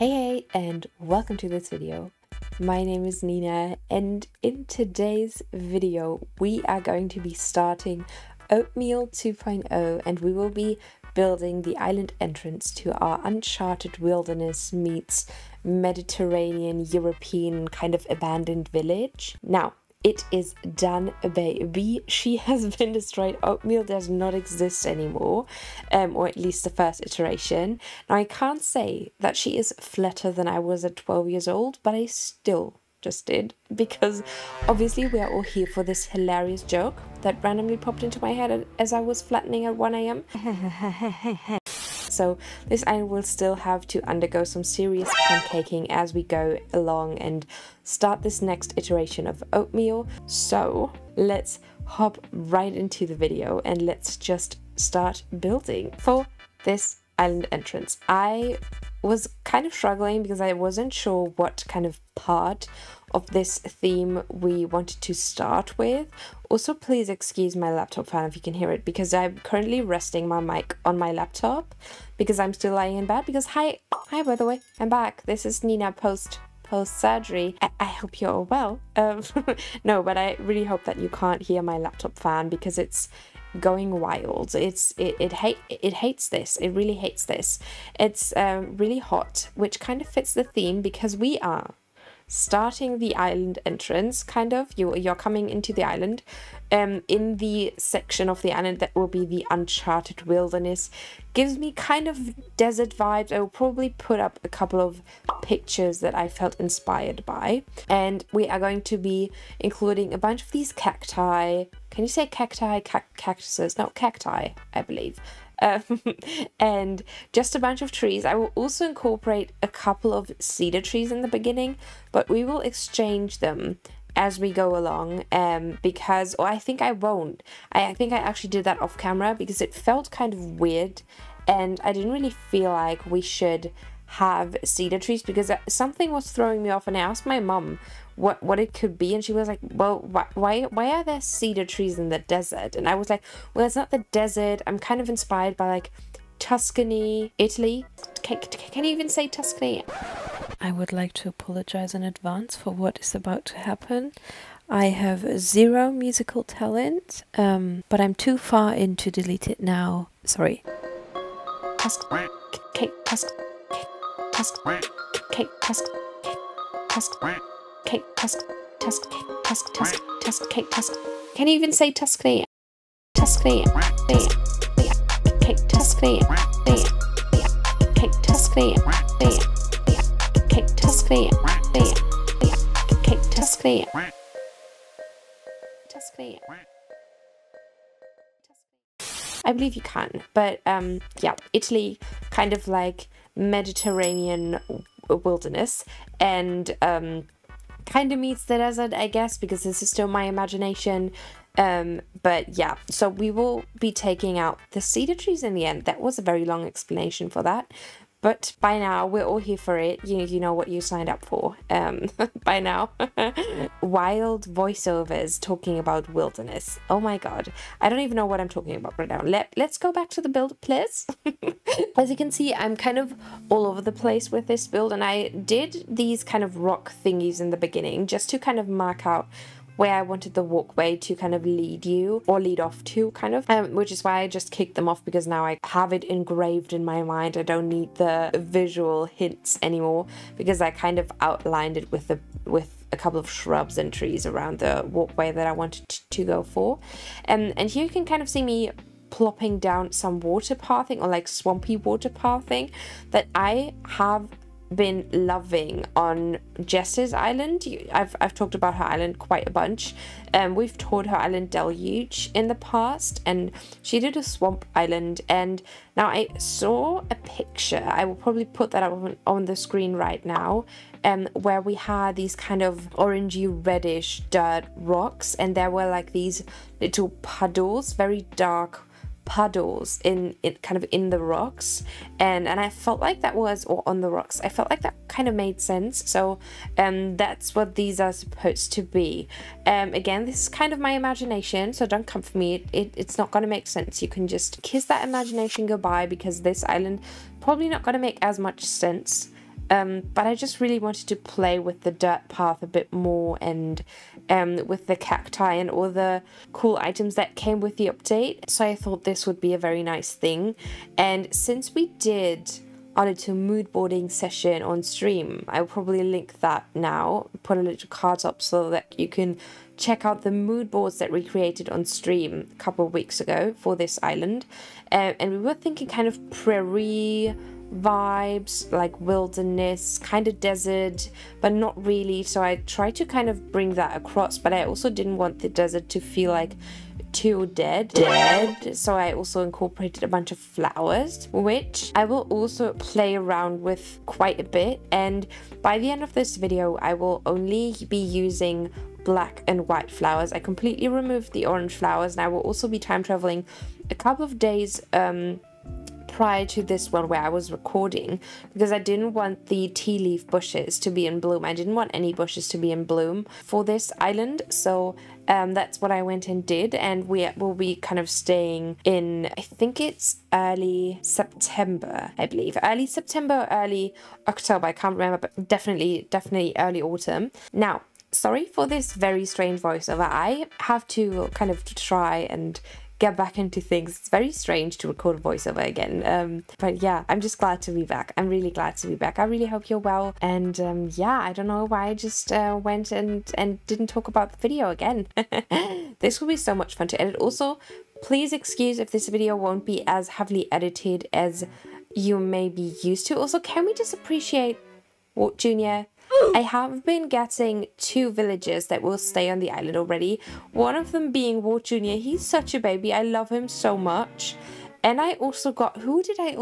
Hey, and welcome to this video. My name is Nina, and in today's video we are going to be starting Oatmeal 2.0, and we will be building the island entrance to our Uncharted wilderness meets Mediterranean European kind of abandoned village. Now, it is done, baby. She has been destroyed. Oatmeal does not exist anymore, or at least the first iteration. Now, I can't say that she is flatter than I was at 12 years old, but I still just did, because obviously we are all here for this hilarious joke that randomly popped into my head as I was flattening at 1 AM. So this island will still have to undergo some serious pancaking as we go along and start this next iteration of Oatmeal. So let's hop right into the video and let's just start building for this island entrance. I was kind of struggling because I wasn't sure what kind of part of this theme we wanted to start with. Also, please excuse my laptop fan if you can hear it, because I'm currently resting my mic on my laptop because I'm still lying in bed. Because hi by the way, I'm back. This is Nina post surgery. I hope you're all well. No, but I really hope that you can't hear my laptop fan because it's going wild. It hates this. It really hates this. It's really hot, which kind of fits the theme because we are starting the island entrance, kind of. You're coming into the island in the section of the island that will be the Uncharted wilderness. Gives me kind of desert vibes. I will probably put up a couple of pictures that I felt inspired by, and we are going to be including a bunch of these cacti. Can you say cacti? Cactuses? No, cacti, I believe. And just a bunch of trees. I will also incorporate a couple of cedar trees in the beginning, but we will exchange them as we go along, because, or I think I won't. I think I actually did that off camera because it felt kind of weird and I didn't really feel like we should have cedar trees, because something was throwing me off, and I asked my mum what it could be, and she was like, well, why are there cedar trees in the desert? And I was like, well, it's not the desert. I'm kind of inspired by like Tuscany, Italy. Can you even say Tuscany? I would like to apologize in advance for what is about to happen. I have zero musical talent, but I'm too far in to delete it now. Sorry. Can you even say Tuscany? Tuscany. Tuscany. Tuscany. Tuscany. Tuscany. Tuscany. I believe you can, but yeah, Italy, kind of like Mediterranean wilderness, and kind of meets the desert, I guess, because this is still my imagination. But yeah, so we will be taking out the cedar trees in the end. That was a very long explanation for that, but by now we're all here for it. You know what you signed up for by now. Wild voiceovers talking about wilderness. Oh my god, I don't even know what I'm talking about right now. Let's go back to the build, please. As you can see, I'm kind of all over the place with this build, and I did these kind of rock thingies in the beginning just to kind of mark out where I wanted the walkway to kind of lead you, or lead off to, kind of, which is why I just kicked them off, because now I have it engraved in my mind. I don't need the visual hints anymore, because I kind of outlined it with a couple of shrubs and trees around the walkway that I wanted to go for. And here you can kind of see me plopping down some water pathing, or like swampy water pathing, that I have been loving on Jess's island. I've talked about her island quite a bunch. We've toured her island Deluge in the past, and she did a swamp island, and now I saw a picture. I will probably put that up on the screen right now, where we had these kind of orangey reddish dirt rocks, and there were like these little puddles, very dark puddles in kind of in the rocks, and I felt like that was, or on the rocks, I felt like that kind of made sense. So that's what these are supposed to be. Again, this is kind of my imagination, so don't come for me. It's not going to make sense. You can just kiss that imagination goodbye, because this island probably not going to make as much sense but I just really wanted to play with the dirt path a bit more, and with the cacti and all the cool items that came with the update. So I thought this would be a very nice thing. And since we did a little mood boarding session on stream, I'll probably link that now, put a little card up so that you can check out the mood boards that we created on stream a couple of weeks ago for this island. And we were thinking kind of prairie vibes, like wilderness, kind of desert, but not really. So I tried to kind of bring that across, but I also didn't want the desert to feel like too dead. So I also incorporated a bunch of flowers, which I will also play around with quite a bit. And by the end of this video, I will only be using black and white flowers. I completely removed the orange flowers, and I will also be time traveling a couple of days prior to this one where I was recording, because I didn't want the tea leaf bushes to be in bloom. I didn't want any bushes to be in bloom for this island. So that's what I went and did, and we will be kind of staying in, I think it's early September, I believe. Early September, early October, I can't remember, but definitely early autumn. Now, sorry for this very strange voiceover. I have to kind of try and get back into things. It's very strange to record a voiceover again. But yeah, I'm just glad to be back. I'm really glad to be back. I really hope you're well. And yeah, I don't know why I just went and didn't talk about the video again. This will be so much fun to edit. Also, please excuse if this video won't be as heavily edited as you may be used to. Also, can we just appreciate Walt Jr.? I have been getting 2 villagers that will stay on the island already. One of them being Walt Jr. He's such a baby. I love him so much. And I also got, who did I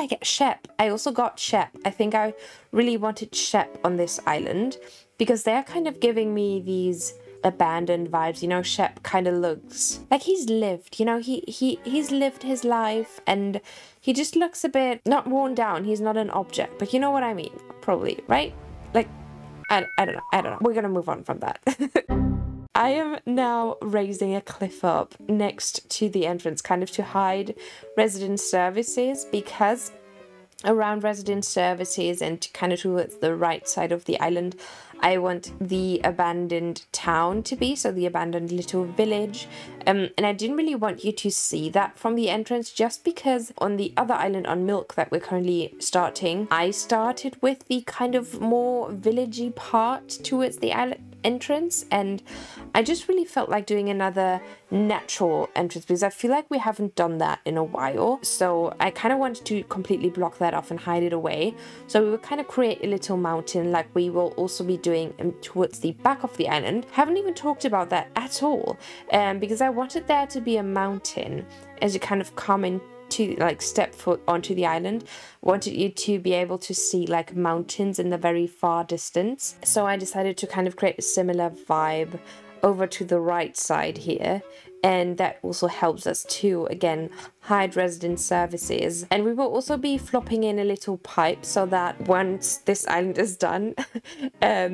get? Shep. I also got Shep. I think I really wanted Shep on this island because they're kind of giving me these abandoned vibes. You know, Shep kind of looks like he's lived, you know, he's lived his life, and he just looks a bit, not worn down. He's not an object, but you know what I mean, probably, right? Like, I don't know. We're gonna move on from that. I am now raising a cliff up next to the entrance, kind of to hide resident services, because around resident services and kind of towards the right side of the island, I want the abandoned town to be, so the abandoned little village. And I didn't really want you to see that from the entrance, just because on the other island on Milk that we're currently starting, I started with the kind of more villagey part towards the island entrance, and I just really felt like doing another natural entrance because I feel like we haven't done that in a while. So I kind of wanted to completely block that off and hide it away. So we will kind of create a little mountain like we will also be doing towards the back of the island. Haven't even talked about that at all, because I wanted there to be a mountain as you kind of come in to like step foot onto the island. Wanted you to be able to see like mountains in the very far distance. So I decided to kind of create a similar vibe over to the right side here, and that also helps us to again hide resident services. And we will also be flopping in a little pipe so that once this island is done,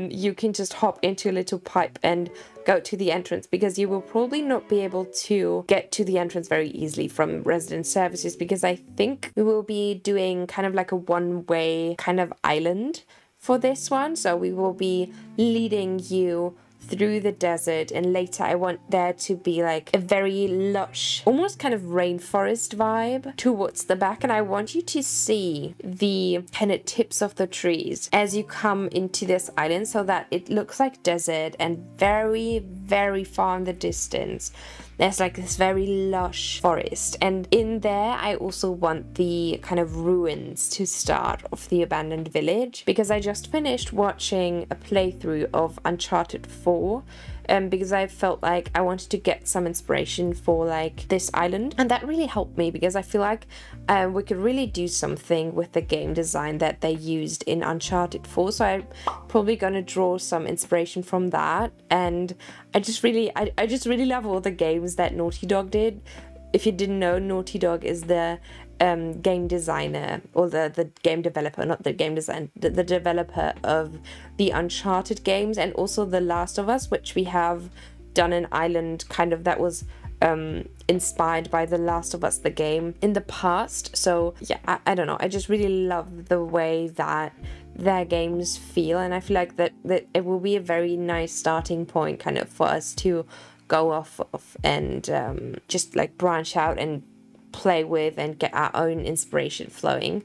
you can just hop into a little pipe and go to the entrance, because you will probably not be able to get to the entrance very easily from resident services, because I think we will be doing kind of like a one-way kind of island for this one. So we will be leading you through the desert, and later I want there to be like a very lush, almost kind of rainforest vibe towards the back, and I want you to see the kind of tips of the trees as you come into this island, so that it looks like desert, and very, very far in the distance there's like this very lush forest, and in there I also want the kind of ruins to start of the abandoned village, because I just finished watching a playthrough of Uncharted 4, because I felt like I wanted to get some inspiration for like this island, and that really helped me, because I feel like we could really do something with the game design that they used in Uncharted 4, so I'm probably gonna draw some inspiration from that. And I just really love all the games that Naughty Dog did. If you didn't know, Naughty Dog is the game designer, or the game developer, not the game design, the developer of the Uncharted games, and also The Last of Us, which we have done an island kind of that was inspired by The Last of Us, the game, in the past. So yeah, I don't know, I just really love the way that their games feel, and I feel like that it will be a very nice starting point kind of for us to go off of and just like branch out and play with and get our own inspiration flowing.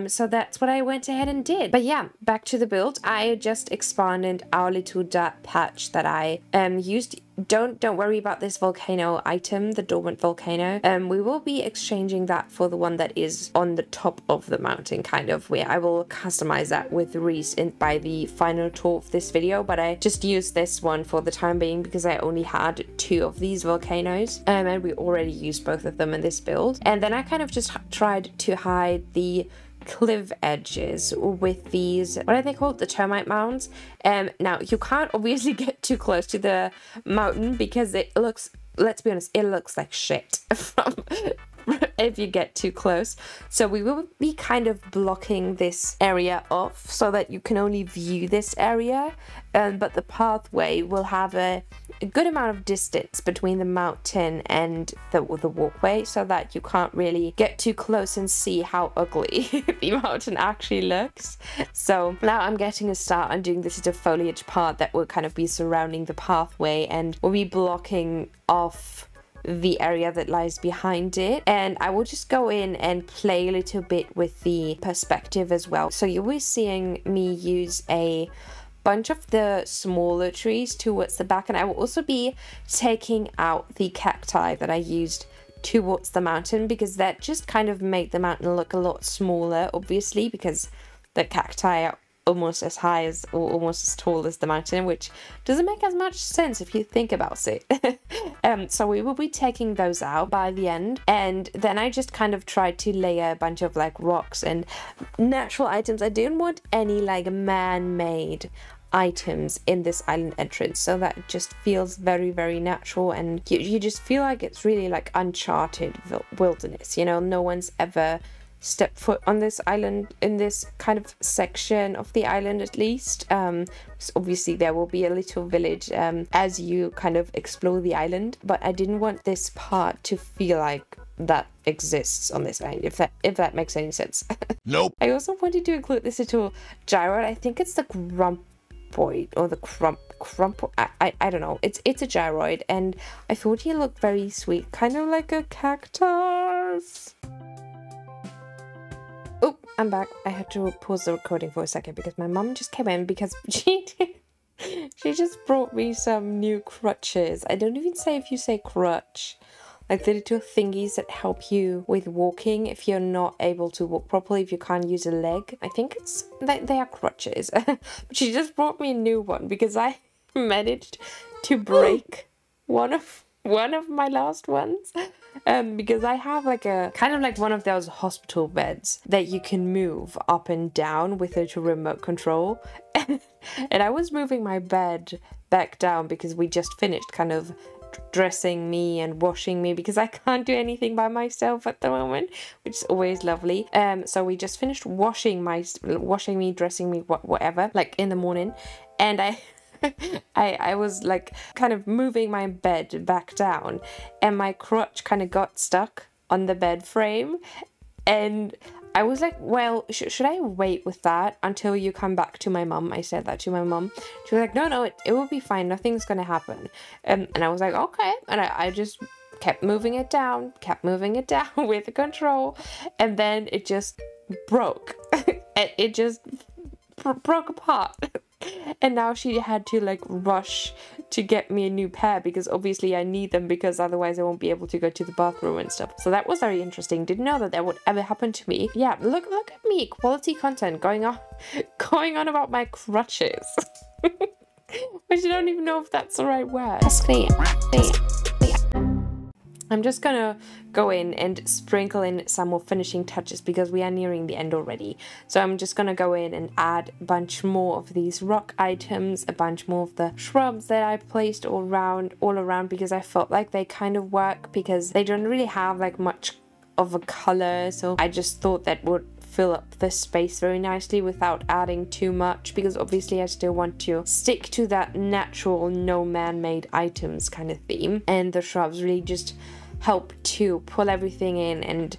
So that's what I went ahead and did. But yeah, back to the build. I just expanded our little dirt patch that I used. Don't worry about this volcano item, the dormant volcano. We will be exchanging that for the one that is on the top of the mountain, kind of, where I will customize that with Reese by the final tour of this video, but I just used this one for the time being because I only had 2 of these volcanoes, and we already used both of them in this build. And then I kind of just tried to hide the cliff edges with these, what are they called, the termite mounds. Now you can't obviously get too close to the mountain because it looks, let's be honest, it looks like shit from if you get too close. So we will be kind of blocking this area off so that you can only view this area, but the pathway will have a good amount of distance between the mountain and the walkway so that you can't really get too close and see how ugly the mountain actually looks. So now I'm getting a start on doing this little foliage part that will kind of be surrounding the pathway and will be blocking off the area that lies behind it, and I will just go in and play a little bit with the perspective as well. So you'll be seeing me use a bunch of the smaller trees towards the back, and I will also be taking out the cacti that I used towards the mountain because that just kind of made the mountain look a lot smaller, obviously, because the cacti are almost as high as or almost as tall as the mountain, which doesn't make as much sense if you think about it. So we will be taking those out by the end, and then I just kind of tried to layer a bunch of like rocks and natural items. I didn't want any like man-made items in this island entrance, so that it just feels very, very natural, and you just feel like it's really like uncharted wilderness, you know. No one's ever step foot on this island, in this kind of section of the island at least. So obviously there will be a little village as you kind of explore the island, but I didn't want this part to feel like that exists on this island, if that makes any sense. Nope. I also wanted to include this little gyroid. I think it's the grumpoid or the crump. I don't know. It's a gyroid, and I thought he looked very sweet, kind of like a cactus. Oh, I'm back. I had to pause the recording for a second because my mum just came in because she just brought me some new crutches. I don't even say if you say crutch. Like the little thingies that help you with walking if you're not able to walk properly, if you can't use a leg. I think it's they are crutches. But she just brought me a new one because I managed to break one of my last ones. Because I have like a kind of like one of those hospital beds that you can move up and down with a little remote control. And I was moving my bed back down because we just finished kind of dressing me and washing me because I can't do anything by myself at the moment, which is always lovely. So we just finished washing me, dressing me, whatever, like in the morning, and I was like kind of moving my bed back down, and my crutch kind of got stuck on the bed frame, and I was like, well, should I wait with that until you come back to my mum? I said that to my mum. She was like, no, it will be fine, nothing's gonna happen. And I was like, okay, and I just kept moving it down with the control, and then it just broke. It just broke apart. And now she had to like rush to get me a new pair because obviously I need them because otherwise I won't be able to go to the bathroom and stuff. So that was very interesting. Didn't know that would ever happen to me. Yeah, look at me, quality content going on about my crutches. Which I don't even know if that's the right word. I'm just gonna go in and sprinkle in some more finishing touches because we are nearing the end already. So I'm just gonna go in and add a bunch more of these rock items, a bunch more of the shrubs that I placed all around because I felt like they kind of work because they don't really have like much of a color. So I just thought that would fill up the space very nicely without adding too much, because obviously I still want to stick to that natural, no man-made items kind of theme, and the shrubs really just help to pull everything in and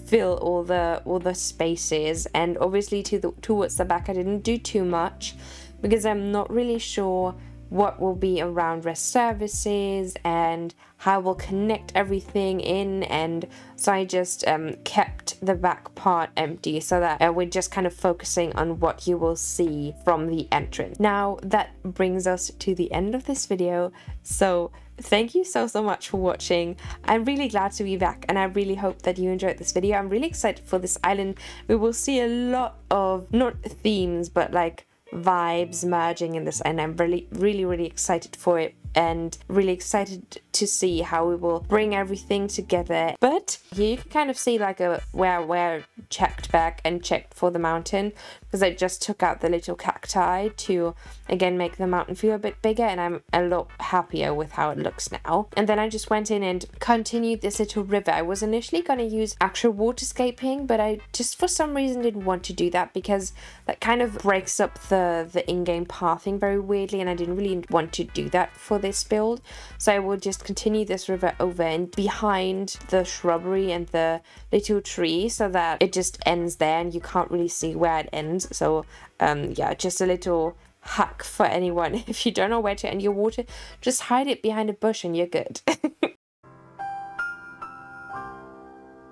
fill all the spaces. And obviously towards the back I didn't do too much because I'm not really sure what will be around rest services and how we'll connect everything in, and so I just kept the back part empty so that we're just kind of focusing on what you will see from the entrance. Now that brings us to the end of this video, so thank you so much for watching. I'm really glad to be back, and I really hope that you enjoyed this video. I'm really excited for this island. We will see a lot of, not themes, but like vibes merging in this, and I'm really excited for it, and really excited to see how we will bring everything together. But here you can kind of see like where checked back and checked for the mountain, because I just took out the little cacti to again make the mountain feel a bit bigger, and I'm a lot happier with how it looks now. And then I just went in and continued this little river. I was initially going to use actual waterscaping, but I just for some reason didn't want to do that, because that kind of breaks up the in-game pathing very weirdly, and I didn't really want to do that for this build. So I will just continue this river over and behind the shrubbery and the little tree, so that it just ends there and you can't really see where it ends. So yeah, just a little hack for anyone. If you don't know where to end your water, just hide it behind a bush and you're good.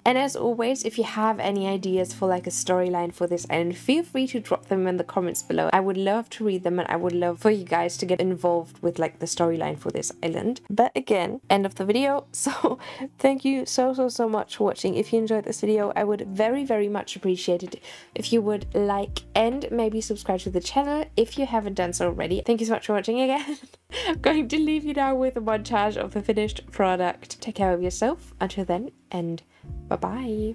And as always, if you have any ideas for like a storyline for this island, feel free to drop them in the comments below. I would love to read them, and I would love for you guys to get involved with like the storyline for this island. But again, end of the video. So thank you so much for watching. If you enjoyed this video, I would very much appreciate it if you would like and maybe subscribe to the channel if you haven't done so already. Thank you so much for watching again. I'm going to leave you now with a montage of the finished product. Take care of yourself until then, and bye-bye.